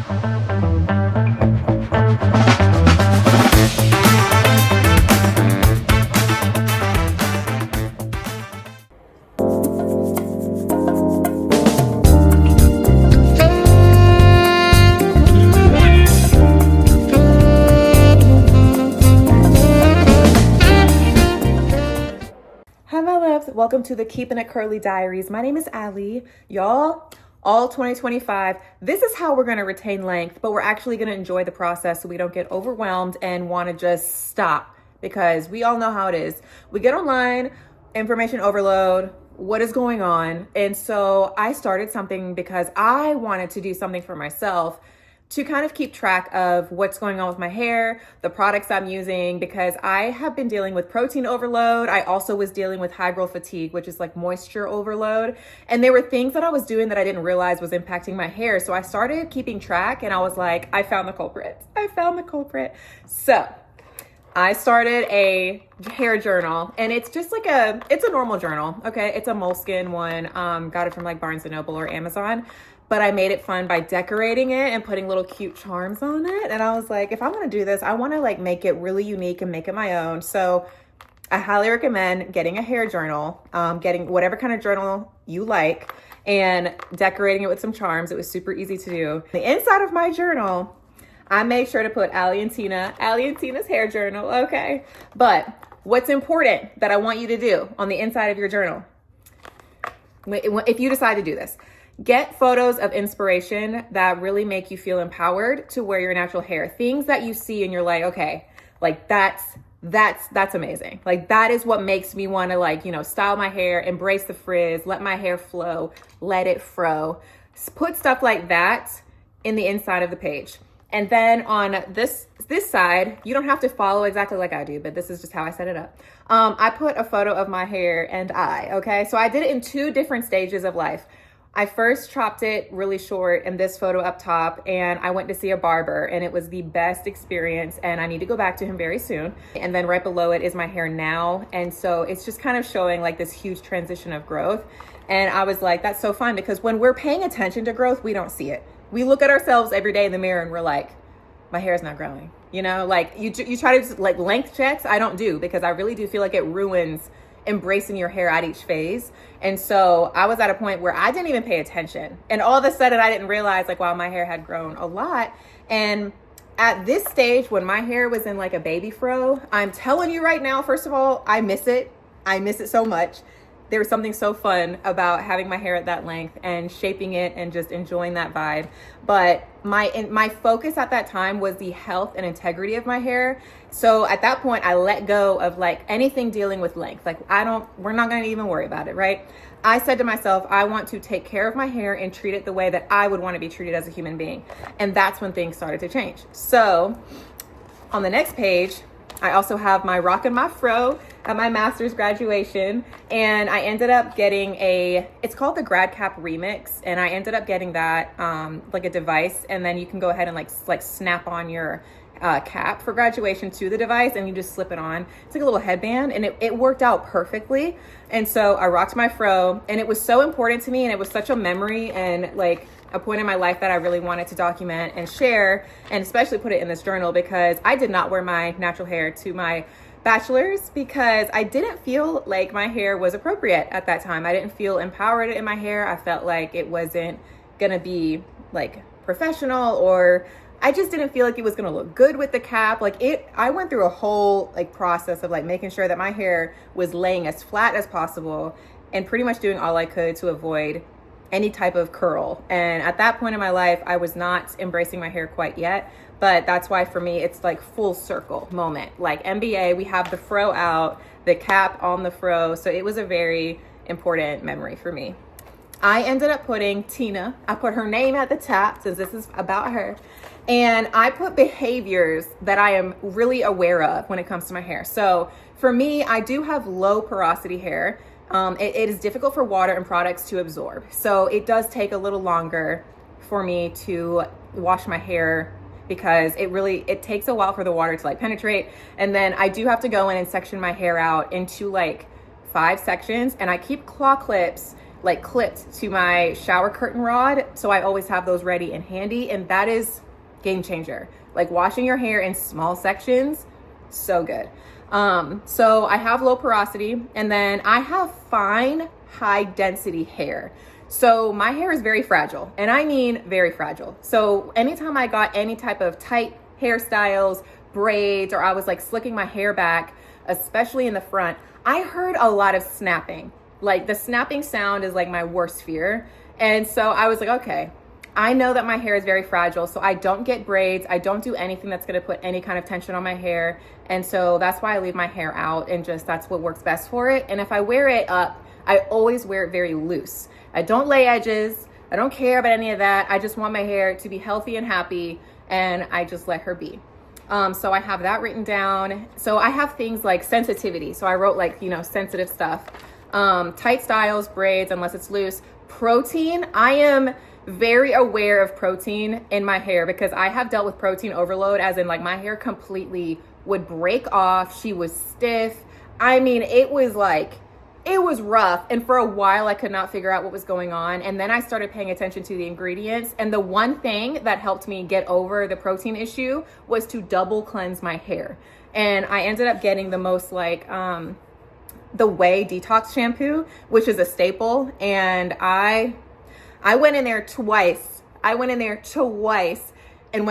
Hi, my loves. Welcome to the Keeping It Curly Diaries. My name is Allie. Y'all, all 2025, this is how we're going to retain length, but we're actually going to enjoy the process so we don't get overwhelmed and want to just stop, because we all know how it is. We get online, information overload, what is going on? And so I started something because I wanted to do something for myself to kind of keep track of what's going on with my hair, the products I'm using, because I have been dealing with protein overload. I also was dealing with high growth fatigue, which is like moisture overload. And there were things that I was doing that I didn't realize was impacting my hair. So I started keeping track and I was like, I found the culprit. So I started a hair journal, and it's just like it's a normal journal. Okay. It's a Moleskine one. Got it from like Barnes & Noble or Amazon. But I made it fun by decorating it and putting little cute charms on it. And I was like, if I'm going to do this, I want to like make it really unique and make it my own. So I highly recommend getting a hair journal, getting whatever kind of journal you like, and decorating it with some charms. It was super easy to do. The inside of my journal, I made sure to put Allie and Tina's hair journal. Okay. But what's important that I want you to do on the inside of your journal, if you decide to do this, get photos of inspiration that really make you feel empowered to wear your natural hair. Things that you see and you're like, okay, like that's amazing. Like that is what makes me want to like, style my hair, embrace the frizz, let my hair flow, let it fro. Put stuff like that in the inside of the page. And then on this side, you don't have to follow exactly like I do, but this is just how I set it up. I put a photo of my hair and okay? So I did it in 2 different stages of life. I first chopped it really short in this photo up top, and I went to see a barber, and it was the best experience, and I need to go back to him very soon. And then right below it is my hair now. And so it's just kind of showing like this huge transition of growth. And I was like, that's so fun, because when we're paying attention to growth, we don't see it. We look at ourselves every day in the mirror and we're like, my hair is not growing. Like you try to like length checks. I don't do, because I really do feel like it ruins embracing your hair at each phase. And so I was at a point where I didn't even pay attention. And all of a sudden I didn't realize like, wow, my hair had grown a lot. And at this stage, when my hair was in like a baby fro, I'm telling you right now, first of all, I miss it. I miss it so much. There was something so fun about having my hair at that length and shaping it and just enjoying that vibe. But my focus at that time was the health and integrity of my hair. So at that point, I let go of like anything dealing with length. Like we're not going to even worry about it, right? I said to myself, I want to take care of my hair and treat it the way that I would want to be treated as a human being. And that's when things started to change. So on the next page, I also have my Rockin' My Fro at my master's graduation, and I ended up getting it's called the Grad Cap Remix, and I ended up getting that like a device, and then you can go ahead and like snap on your cap for graduation to the device, and you just slip it on. It's like a little headband, and it worked out perfectly. And so I rocked my fro, and it was so important to me, and it was such a memory and like a point in my life that I really wanted to document and share, and especially put it in this journal, because I did not wear my natural hair to my bachelor's because I didn't feel like my hair was appropriate at that time. I didn't feel empowered in my hair. I felt like it wasn't gonna be like professional, or I just didn't feel like it was gonna look good with the cap. I went through a whole like process of like making sure that my hair was laying as flat as possible and pretty much doing all I could to avoid any type of curl. And at that point in my life, I was not embracing my hair quite yet. But that's why for me, it's like full circle moment. Like MBA, we have the fro out, the cap on the fro. So it was a very important memory for me. I ended up putting Tina, I put her name at the top since this is about her. And I put behaviors that I am really aware of when it comes to my hair. So for me, I do have low porosity hair. It is difficult for water and products to absorb. So it does take a little longer for me to wash my hair, because it takes a while for the water to like penetrate. And then I do have to go in and section my hair out into like 5 sections, and I keep claw clips like clipped to my shower curtain rod. So I always have those ready and handy. And that is game changer. Like washing your hair in small sections, so good. So I have low porosity, and then I have fine, high density hair. So my hair is very fragile, and I mean very fragile. So anytime I got any type of tight hairstyles, braids, or I was like slicking my hair back, especially in the front, I heard a lot of snapping. Like the snapping sound is like my worst fear. And so I was like, okay, I know that my hair is very fragile, so I don't get braids. I don't do anything that's gonna put any kind of tension on my hair. And so that's why I leave my hair out, and just that's what works best for it. And if I wear it up, I always wear it very loose. I don't lay edges. I don't care about any of that. I just want my hair to be healthy and happy, and I just let her be. So I have that written down. So I have things like sensitivity. So I wrote like, sensitive stuff. Tight styles, braids, unless it's loose. Protein, I am very aware of protein in my hair because I have dealt with protein overload, as in like my hair completely would break off. She was stiff. I mean, it was rough. And for a while I could not figure out what was going on. And then I started paying attention to the ingredients. And the one thing that helped me get over the protein issue was to double cleanse my hair. And I ended up getting the most the Way Detox shampoo, which is a staple. And I went in there twice. And when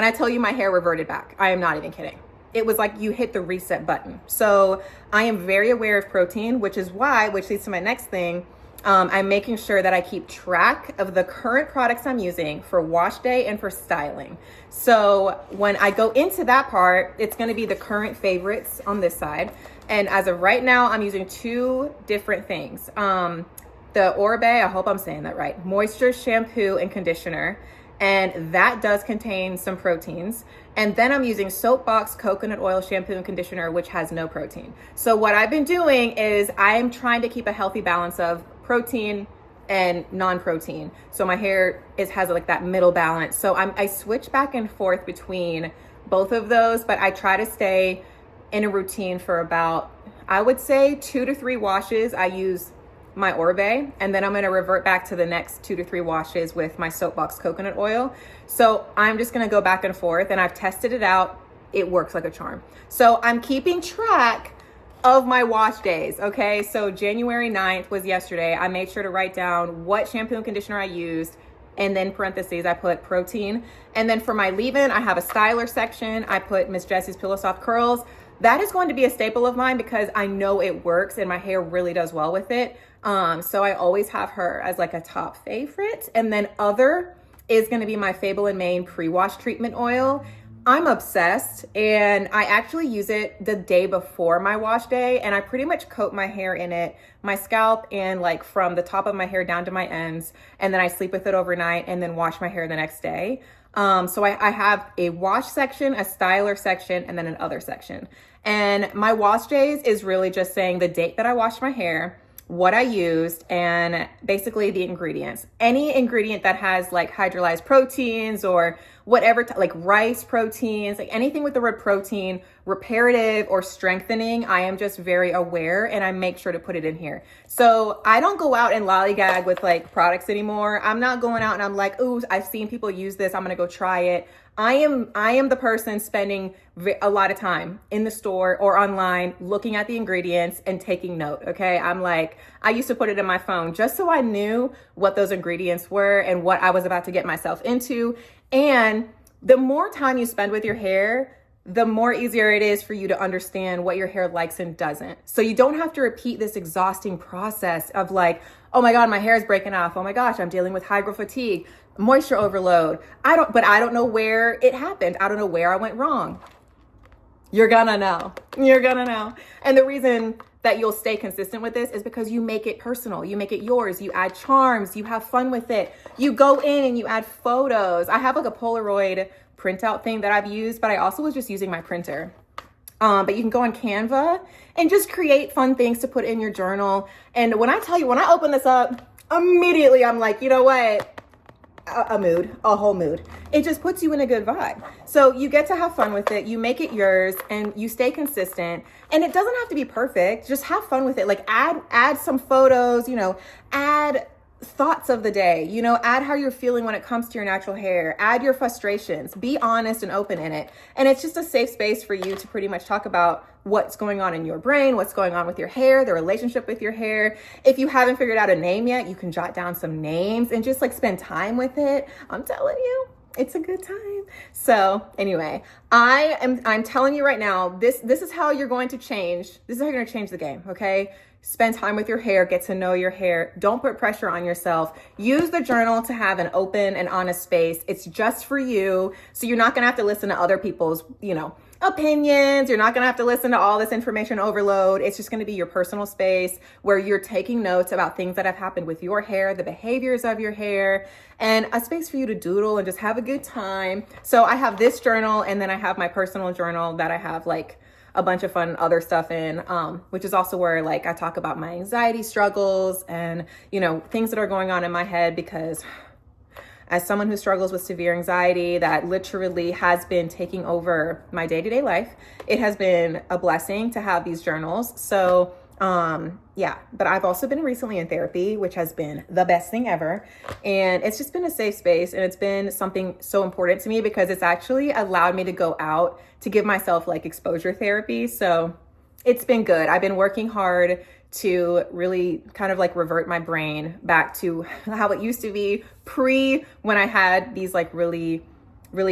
I tell you my hair reverted back, I am not even kidding. It was like you hit the reset button. So I am very aware of protein, which leads to my next thing. I'm making sure that I keep track of the current products I'm using for wash day and for styling. So when I go into that part, it's gonna be the current favorites on this side. And as of right now, I'm using two different things. The Oribe, I hope I'm saying that right, moisture shampoo and conditioner. And that does contain some proteins. And then I'm using Soapbox coconut oil shampoo and conditioner, which has no protein. So what I've been doing is I am trying to keep a healthy balance of protein and non-protein. So my hair has like that middle balance. So I switch back and forth between both of those, but I try to stay in a routine for about, I would say 2 to 3 washes. I use my Oribe, and then I'm going to revert back to the next 2 to 3 washes with my Soapbox coconut oil. So I'm just going to go back and forth, and I've tested it out. It works like a charm. So I'm keeping track of my wash days. Okay. So January 9th was yesterday. I made sure to write down what shampoo and conditioner I used. And then parentheses, I put protein. And then for my leave-in, I have a styler section. I put Miss Jessie's Pillow Soft Curls. That is going to be a staple of mine because I know it works and my hair really does well with it. So I always have her as like a top favorite. And then other is going to be my Fable and Mane pre-wash treatment oil. I'm obsessed, and I actually use it the day before my wash day, and I pretty much coat my hair in it, my scalp, and like from the top of my hair down to my ends, and then I sleep with it overnight and then wash my hair the next day. So I have a wash section, a styler section, and then an other section. And my wash days is really just saying the date that I washed my hair, what I used, and basically the ingredients. Any ingredient that has like hydrolyzed proteins or whatever, like rice proteins, like anything with the word protein, reparative or strengthening, I am just very aware and I make sure to put it in here. So I don't go out and lollygag with like products anymore. I'm not going out and I'm like, ooh, I've seen people use this, I'm gonna go try it. I am the person spending a lot of time in the store or online looking at the ingredients and taking note, okay? I'm like, I used to put it in my phone just so I knew what those ingredients were and what I was about to get myself into. And the more time you spend with your hair, the more easier it is for you to understand what your hair likes and doesn't. So you don't have to repeat this exhausting process of like, oh my God, my hair is breaking off. Oh my gosh, I'm dealing with hydro fatigue, moisture overload. I don't know where it happened. I don't know where I went wrong. You're gonna know. And the reason that you'll stay consistent with this is because you make it personal. You make it yours. You add charms. You have fun with it. You go in and you add photos. I have like a Polaroid printout thing that I've used, but I also was just using my printer. But you can go on Canva and just create fun things to put in your journal. And when I tell you, when I open this up, immediately I'm like, you know what? A whole mood. It just puts you in a good vibe. So you get to have fun with it. You make it yours and you stay consistent, and it doesn't have to be perfect. Just have fun with it. Like add some photos, add thoughts of the day, you know, add how you're feeling when it comes to your natural hair, add your frustrations, be honest and open in it. And it's just a safe space for you to pretty much talk about what's going on in your brain, what's going on with your hair, the relationship with your hair. If you haven't figured out a name yet, you can jot down some names and just like spend time with it. I'm telling you, it's a good time. So anyway, I'm telling you right now, this is how you're going to change. This is how you're going to change the game. Okay. Spend time with your hair, get to know your hair. Don't put pressure on yourself. Use the journal to have an open and honest space. It's just for you. So you're not going to have to listen to other people's, you know, opinions. You're not going to have to listen to all this information overload. It's just going to be your personal space where you're taking notes about things that have happened with your hair, the behaviors of your hair, and a space for you to doodle and just have a good time. So I have this journal, and then I have my personal journal that I have like a bunch of fun other stuff in, which is also where like I talk about my anxiety struggles and, you know, things that are going on in my head, because as someone who struggles with severe anxiety that literally has been taking over my day-to-day life, it has been a blessing to have these journals. So yeah, but I've also been recently in therapy, which has been the best thing ever. And it's just been a safe space. And it's been something so important to me because it's actually allowed me to go out to give myself like exposure therapy. So it's been good. I've been working hard to really kind of like revert my brain back to how it used to be when I had these like really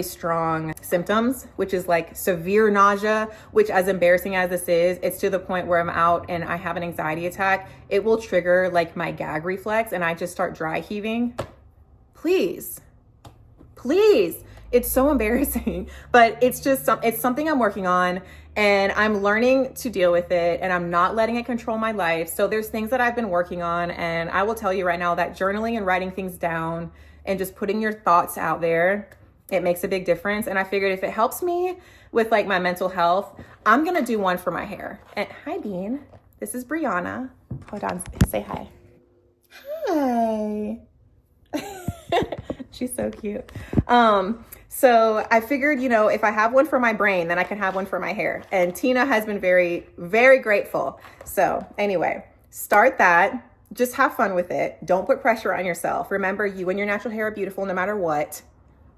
strong symptoms, which is like severe nausea, which, as embarrassing as this is, it's to the point where I'm out and I have an anxiety attack. It will trigger like my gag reflex and I just start dry heaving. Please. It's so embarrassing, but it's something I'm working on, and I'm learning to deal with it, and I'm not letting it control my life. So there's things that I've been working on, and I will tell you right now that journaling and writing things down and just putting your thoughts out there, it makes a big difference. And I figured if it helps me with like my mental health, I'm going to do one for my hair. And hi, Bean. This is Brianna. Hold on. Say hi. Hi. She's so cute. So I figured, you know, if I have one for my brain, then I can have one for my hair. And Tina has been very, very grateful. So anyway, start that. Just have fun with it. Don't put pressure on yourself. Remember, you and your natural hair are beautiful no matter what.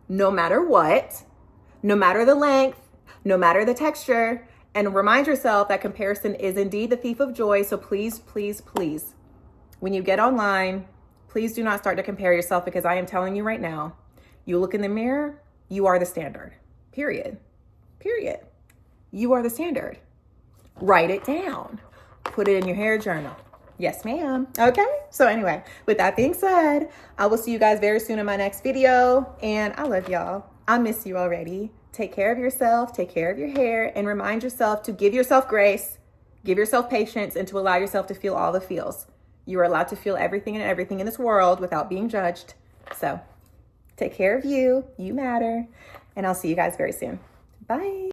No matter the length, no matter the texture, and remind yourself that comparison is indeed the thief of joy. So please, when you get online, please do not start to compare yourself, because I am telling you right now, you look in the mirror, you are the standard, period. You are the standard. Write it down, put it in your hair journal. Yes, ma'am. Okay. So anyway, with that being said, I will see you guys very soon in my next video. And I love y'all. I miss you already. Take care of yourself, take care of your hair, and remind yourself to give yourself grace, give yourself patience, and to allow yourself to feel all the feels. You are allowed to feel everything in this world without being judged. So take care of you. You matter. And I'll see you guys very soon. Bye.